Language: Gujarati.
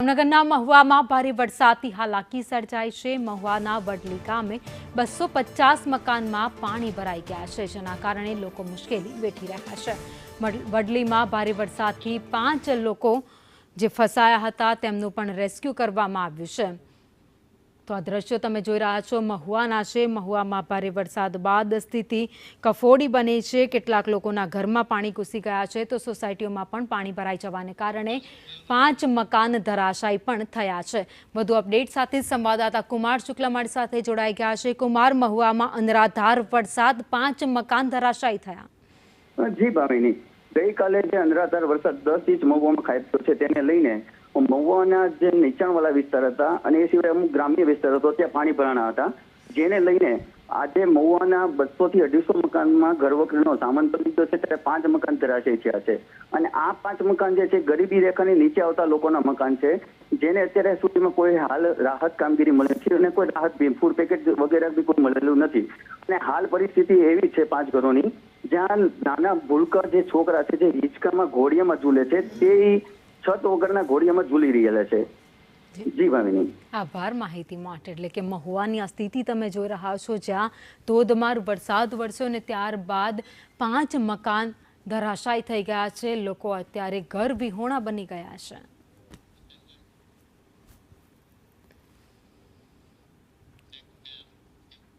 ભાવનગરના મહુવામાં ભારે વરસાદથી હાલાકી સર્જાઈ છે। મહુવાના વડલી ગામે 250 મકાનમાં પાણી ભરાઈ ગયા છે, જેના કારણે લોકો મુશ્કેલી વેઠી રહ્યા છે। વડલીમાં ભારે વરસાદથી 5 લોકો જે ફસાયા હતા તેમનું પણ રેસ્ક્યુ કરવામાં આવ્યું છે। તો આ દ્રશ્યો તમે જોઈ રહ્યા છો મહુવાના છે। મહુવામાં ભારે વરસાદ બાદ સ્થિતિ કફોડી બની છે। કેટલાક લોકોના ઘરમાં પાણી ઘૂસી ગયા છે, તો સોસાયટીઓમાં પણ પાણી ભરાઈ જવાને કારણે 5 મકાન ધરાશાયી પણ થયા છે। વધુ અપડેટ સાથે સંવાદદાતા કુમાર શુક્લ અમારી સાથે જોડાઈ ગયા છે। કુમાર, મહુવામાં અનરાધાર વરસાદ, 5 મકાન ધરાશાયી થયા। જી ભાવિની, ગઈકાલે જે અનરાધાર વરસાદ 10 ઇંચ મહુવામાં ખાબક્યો છે તેને લઈને મહુવાના જે નીચાણવાળા વિસ્તાર હતા અને એ સિવાય અમુક ગ્રામ્ય વિસ્તાર હતો ત્યાં પાણી ભરાણા હતા, જેને લઈને આજે મહુવાના 200 થી 250 મકાનમાં ઘરવકરીનો સામાન પડી ગયો છે, ત્યારે 5 મકાન ધરાશાયી થયા છે। અને આ 5 મકાન જે છે ગરીબી રેખાની નીચે આવતા લોકોના મકાન છે, જેને અત્યારે સુધીમાં કોઈ હાલ રાહત કામગીરી મળે છે અને કોઈ રાહત ફૂડ પેકેટ વગેરે બી કોઈ મળેલું નથી। અને હાલ પરિસ્થિતિ એવી છે 5 ઘરોની, જ્યાં નાના ભૂલકર જે છોકરા છે જે હિંચકામાં ઘોડિયામાં ઝૂલે છે તે છત વગરના ઘોડિયામાં ઝૂલી રહેલા છે। જી ભાવિની, આભાર માહિતી માટે। એટલે કે મહુવાની આ સ્થિતિ તમે જોઈ રહ્યા છો, જ્યાં ધોધમાર વરસાદ વરસ્યો અને ત્યારબાદ 5 મકાન ધરાશાયી થઈ ગયા છે। લોકો અત્યારે ઘર વિહોણા બની ગયા છે।